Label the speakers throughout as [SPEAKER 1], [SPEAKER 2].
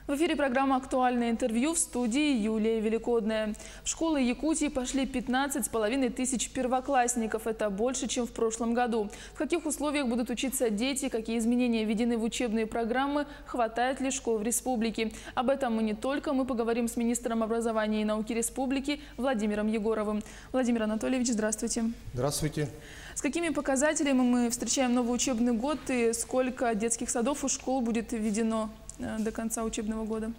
[SPEAKER 1] В эфире программа «Актуальное интервью», в студии Юлия Великодная. В школы Якутии пошли 15,5 тысяч первоклассников. Это больше, чем в прошлом году. В каких условиях будут учиться дети, какие изменения введены в учебные программы, хватает ли школ в республике? Об этом мы поговорим с министром образования и науки республики Владимиром Егоровым. Владимир Анатольевич, здравствуйте.
[SPEAKER 2] Здравствуйте.
[SPEAKER 1] С какими показателями мы встречаем новый учебный год и сколько детских садов и школ будет введено до конца учебного года?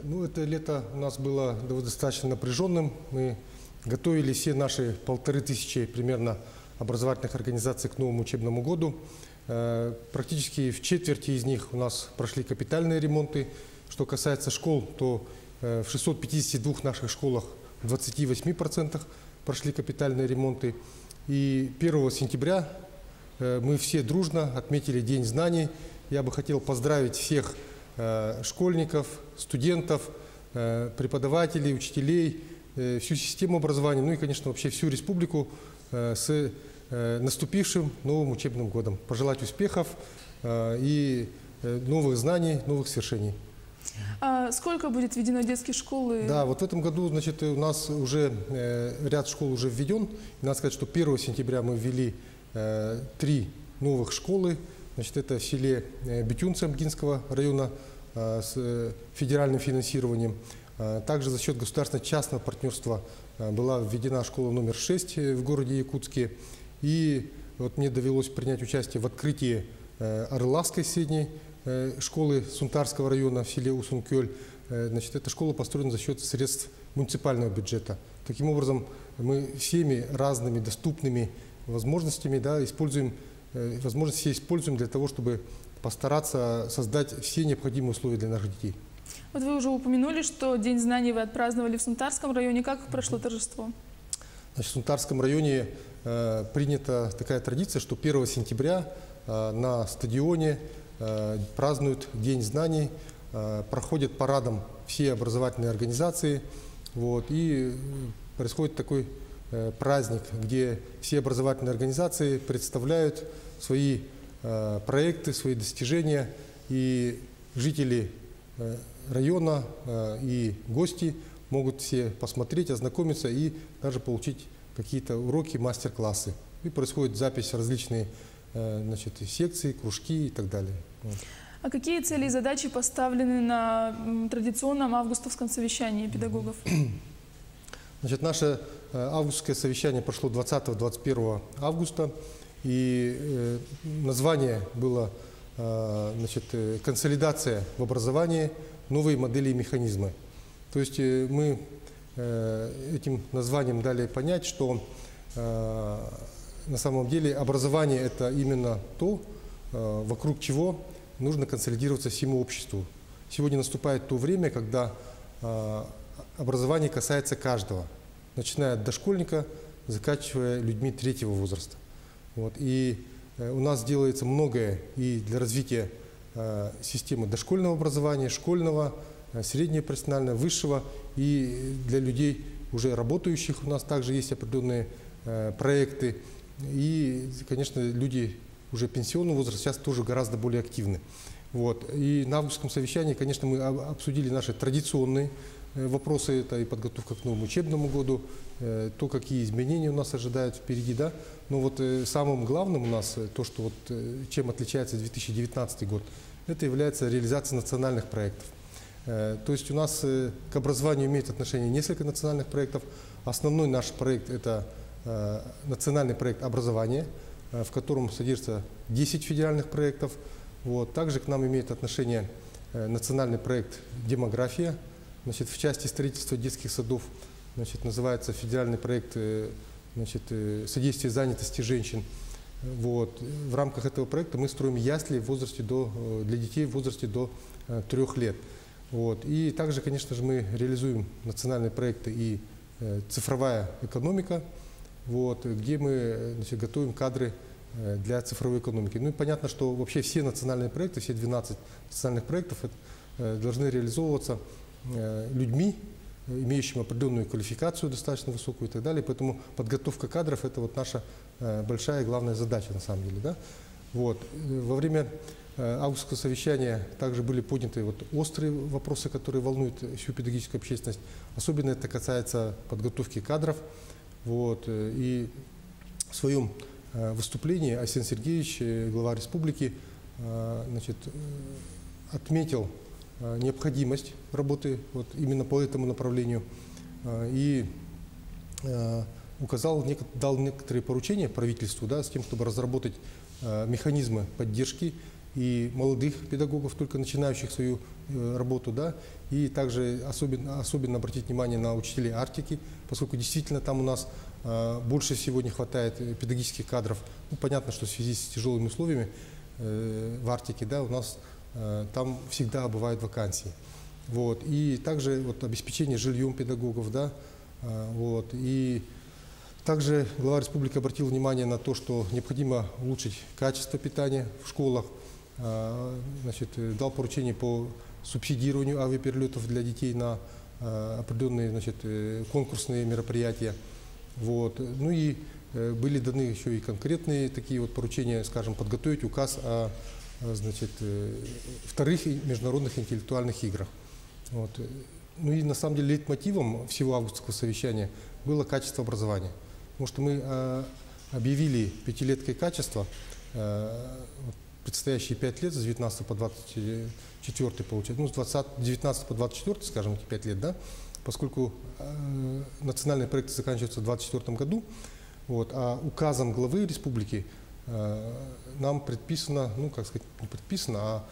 [SPEAKER 2] Ну, это лето у нас было достаточно напряженным. Мы готовили все наши 1500 примерно образовательных организаций к новому учебному году. Практически в четверти из них у нас прошли капитальные ремонты. Что касается школ, то в 652 наших школах в 28% прошли капитальные ремонты. И 1 сентября мы все дружно отметили День знаний. Я бы хотел поздравить всех школьников, студентов, преподавателей, учителей, всю систему образования, ну и, конечно, вообще всю республику с наступившим новым учебным годом. Пожелать успехов и новых знаний, новых свершений.
[SPEAKER 1] А сколько будет введено детских школ?
[SPEAKER 2] Да, вот в этом году, значит, у нас уже ряд школ уже введен. Надо сказать, что 1 сентября мы ввели 3 новых школы. Значит, это в селе Бетюнцы Амгинского района с федеральным финансированием. Также за счет государственно-частного партнерства была введена школа номер 6 в городе Якутске. И вот мне довелось принять участие в открытии Орловской средней школы Сунтарского района в селе Усункёль. Значит, эта школа построена за счет средств муниципального бюджета. Таким образом, мы всеми разными доступными возможностями, да, используем для того, чтобы постараться создать все необходимые условия для наших детей.
[SPEAKER 1] Вот вы уже упомянули, что День знаний вы отпраздновали в Сунтарском районе. Как прошло торжество?
[SPEAKER 2] Значит, в Сунтарском районе принята такая традиция, что 1 сентября на стадионе празднуют День знаний, проходят парадом все образовательные организации. Вот, и происходит такой праздник, где все образовательные организации представляют свои проекты, свои достижения, и жители района и гости могут все посмотреть, ознакомиться и даже получить какие-то уроки, мастер-классы. И происходит запись различные, значит, секции, кружки и так далее. Вот.
[SPEAKER 1] А какие цели и задачи поставлены на традиционном августовском совещании педагогов?
[SPEAKER 2] Значит, наше августовское совещание прошло 20-21 августа, и название было, значит, «Консолидация в образовании. Новые модели и механизмы». То есть мы этим названием дали понять, что на самом деле образование – это именно то, вокруг чего нужно консолидироваться всему обществу. Сегодня наступает то время, когда образование касается каждого, начиная от дошкольника, заканчивая людьми 3-го возраста. Вот. И у нас делается многое и для развития системы дошкольного образования, школьного, среднего профессионального, высшего, и для людей, уже работающих, у нас также есть определенные проекты. И, конечно, люди уже пенсионного возраста сейчас тоже гораздо более активны. Вот. И на августовском совещании, конечно, мы обсудили наши традиционные вопросы, это и подготовка к новому учебному году, то, какие изменения у нас ожидают впереди, да. Но вот самым главным у нас, то, что вот, чем отличается 2019 год, это является реализация национальных проектов. То есть у нас к образованию имеет отношение несколько национальных проектов. Основной наш проект – это национальный проект образования, в котором содержится 10 федеральных проектов. Вот. Также к нам имеет отношение национальный проект «Демография». Значит, в части строительства детских садов, значит, называется федеральный проект, значит, «Содействие занятости женщин». Вот. В рамках этого проекта мы строим ясли в возрасте для детей в возрасте до 3 лет. Вот. И также, конечно же, мы реализуем национальные проекты и цифровая экономика, вот, где мы, значит, готовим кадры для цифровой экономики. Ну и понятно, что вообще все национальные проекты, все 12 национальных проектов должны реализовываться людьми, имеющими определенную квалификацию достаточно высокую и так далее. Поэтому подготовка кадров – это вот наша большая и главная задача на самом деле. Да? Вот. Во время августского совещания также были подняты вот острые вопросы, которые волнуют всю педагогическую общественность. Особенно это касается подготовки кадров. Вот. И в своем выступлении Арсений Сергеевич, глава республики, значит, отметил необходимость работы вот именно по этому направлению и дал некоторые поручения правительству, да, с тем, чтобы разработать механизмы поддержки и молодых педагогов, только начинающих свою работу, да, и также особенно обратить внимание на учителей Арктики, поскольку действительно там у нас больше всего не хватает педагогических кадров. Ну, понятно, что в связи с тяжелыми условиями в Арктике, да, у нас там всегда бывают вакансии. Вот. И также вот, обеспечение жильем педагогов, да, вот. И также глава республики обратил внимание на то, что необходимо улучшить качество питания в школах, значит, дал поручение по субсидированию авиаперелетов для детей на определенные, значит, конкурсные мероприятия. Вот. Ну и были даны еще и конкретные такие вот поручения, скажем, подготовить указ о, значит, вторых международных интеллектуальных играх. Вот. Ну и на самом деле лейтмотивом всего августского совещания было качество образования. Потому что мы объявили пятилеткой качества, предстоящие 5 лет, с 19 по 24 получается, ну, с 19 по 24, скажем, эти 5 лет, да, поскольку национальные проекты заканчиваются в 2024 году, вот, а указом главы республики нам предписано, ну, как сказать, не предписано, а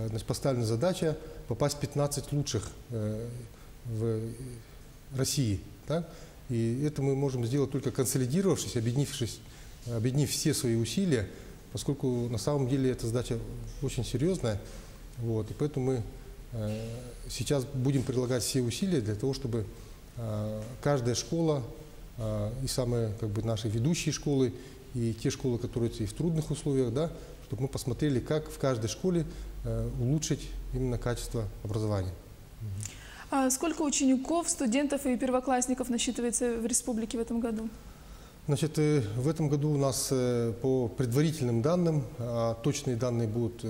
[SPEAKER 2] значит, поставлена задача попасть в 15 лучших в России, да? И это мы можем сделать только консолидировавшись, объединив все свои усилия, поскольку на самом деле эта задача очень серьезная. Вот, и поэтому мы сейчас будем прилагать все усилия для того, чтобы каждая школа и самые как бы, наши ведущие школы, и те школы, которые и в трудных условиях, да, чтобы мы посмотрели, как в каждой школе улучшить именно качество образования.
[SPEAKER 1] А сколько учеников, студентов и первоклассников насчитывается в республике в этом году?
[SPEAKER 2] Значит, в этом году у нас по предварительным данным, а точные данные будут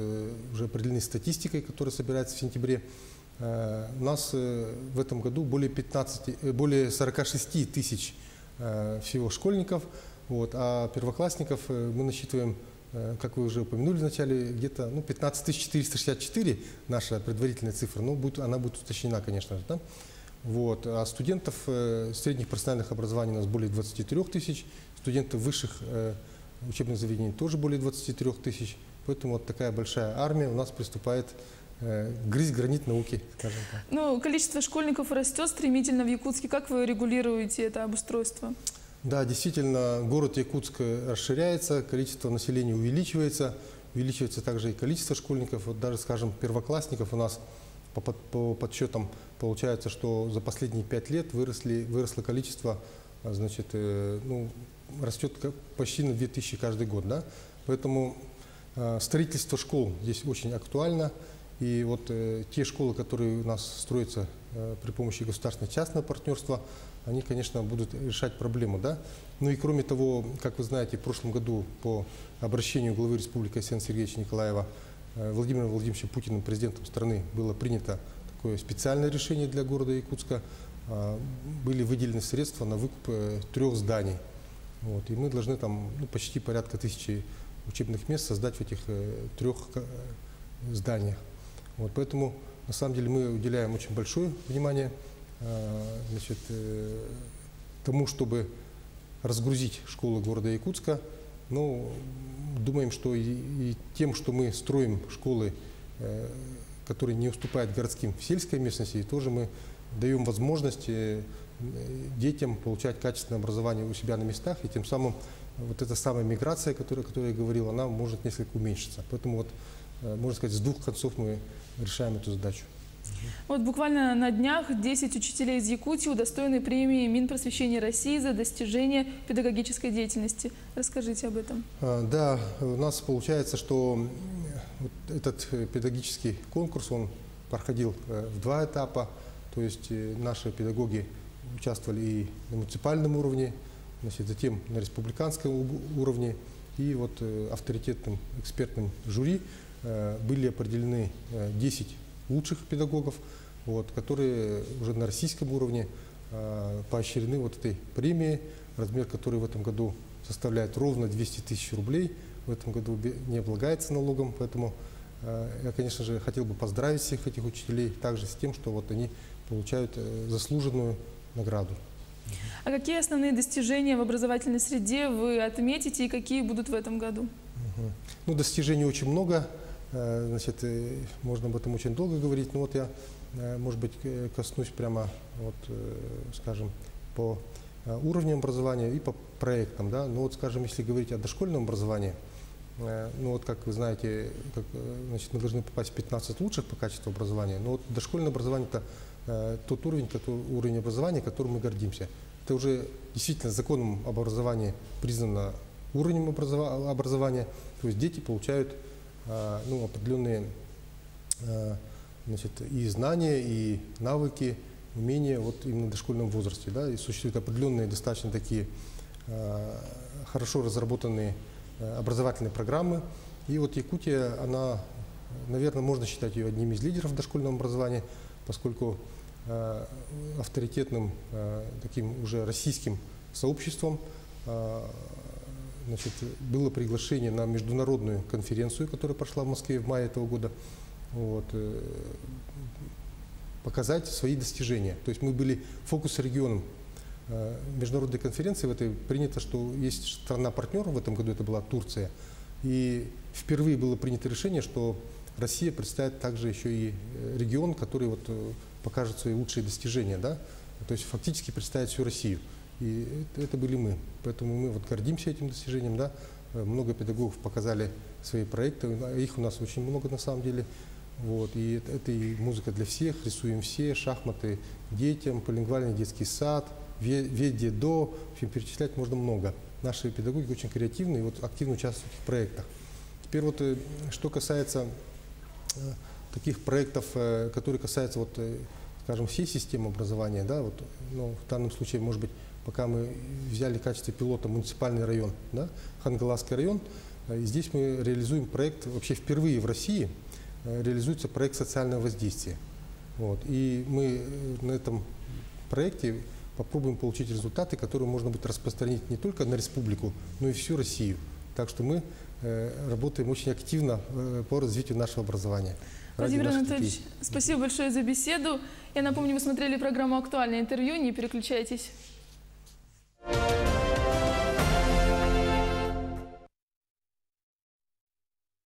[SPEAKER 2] уже определены статистикой, которая собирается в сентябре, у нас в этом году более 46 тысяч всего школьников, вот, а первоклассников мы насчитываем, как вы уже упомянули в начале, где-то 15 464 наша предварительная цифра, но она будет уточнена, конечно же. Да? Вот. А студентов средних профессиональных образований у нас более 23 тысяч, студентов высших учебных заведений тоже более 23 тысяч. Поэтому вот такая большая армия у нас приступает грызть гранит науки, скажем так.
[SPEAKER 1] Ну, количество школьников растет стремительно в Якутске. Как вы регулируете это обустройство?
[SPEAKER 2] Да, действительно, город Якутск расширяется, количество населения увеличивается также и количество школьников. Вот даже, скажем, первоклассников у нас по подсчетам получается, что за последние 5 лет выросло количество, значит, растет почти на 2000 каждый год. Да? Поэтому строительство школ здесь очень актуально. И вот те школы, которые у нас строятся при помощи государственно-частного партнерства, они, конечно, будут решать проблему. Да? Ну и кроме того, как вы знаете, в прошлом году по обращению главы республики Арсения Сергеевича Николаева Владимиром Владимировичем Путиным, президентом страны, было принято такое специальное решение для города Якутска. Были выделены средства на выкуп 3 зданий. Вот, и мы должны там почти порядка 1000 учебных мест создать в этих 3 зданиях. Вот, поэтому на самом деле мы уделяем очень большое внимание, значит, тому, чтобы разгрузить школы города Якутска. Но думаем, что и тем, что мы строим школы, которые не уступают городским в сельской местности, тоже мы даем возможность детям получать качественное образование у себя на местах, и тем самым вот эта самая миграция, о которой я говорил, она может несколько уменьшиться. Поэтому вот, можно сказать, с 2 концов мы решаем эту задачу.
[SPEAKER 1] Вот буквально на днях 10 учителей из Якутии удостоены премии Минпросвещения России за достижение педагогической деятельности. Расскажите об этом.
[SPEAKER 2] Да, у нас получается, что вот этот педагогический конкурс, он проходил в 2 этапа. То есть наши педагоги участвовали и на муниципальном уровне, значит, затем на республиканском уровне. И вот авторитетным экспертным жюри были определены 10 лучших педагогов, вот, которые уже на российском уровне поощрены вот этой премией, размер которой в этом году составляет ровно 200 тысяч рублей. В этом году не облагается налогом, поэтому я, конечно же, хотел бы поздравить всех этих учителей также с тем, что вот они получают заслуженную награду.
[SPEAKER 1] А какие основные достижения в образовательной среде вы отметите и какие будут в этом году?
[SPEAKER 2] Ну, достижений очень много, значит, можно об этом очень долго говорить, но вот я, может быть, коснусь прямо, вот, скажем, по уровню образования и по проектам, да. Ну вот, скажем, если говорить о дошкольном образовании, ну вот, как вы знаете, значит, мы должны попасть в 15 лучших по качеству образования, но вот дошкольное образование – это тот уровень образования, которым мы гордимся. Это уже действительно законом об образовании признано уровнем образования, то есть дети получают ну, определенные значит, и знания, и навыки, умения вот именно в дошкольном возрасте. Да, и существуют определенные достаточно такие хорошо разработанные образовательные программы. И вот Якутия, она, наверное, можно считать ее одним из лидеров дошкольного образования, поскольку авторитетным таким уже российским сообществом значит, было приглашение на международную конференцию, которая прошла в Москве в мае этого года, вот, показать свои достижения. То есть мы были фокус-регионом международной конференции. В этой принято, что есть страна-партнер, в этом году это была Турция. И впервые было принято решение, что Россия представит также еще и регион, который вот покажет свои лучшие достижения. Да? То есть фактически представит всю Россию. И это были мы. Поэтому мы вот гордимся этим достижением. Да? Много педагогов показали свои проекты. Их у нас очень много на самом деле. Вот. И это и музыка для всех, рисуем все, шахматы детям, полингвальный детский сад, веде-до. В общем, перечислять можно много. Наши педагоги очень креативные и вот активно участвуют в этих проектах. Теперь вот что касается таких проектов, которые касаются вот, скажем, всей системы образования, да, вот, ну, в данном случае, может быть, пока мы взяли в качестве пилота муниципальный район, да, Хангаласский район, и здесь мы реализуем проект, вообще впервые в России реализуется проект социального воздействия. Вот, и мы на этом проекте попробуем получить результаты, которые можно будет распространить не только на республику, но и всю Россию. Так что мы работаем очень активно по развитию нашего образования.
[SPEAKER 1] Владимир Анатольевич, спасибо большое за беседу. Я напомню, вы смотрели программу «Актуальное интервью». Не переключайтесь.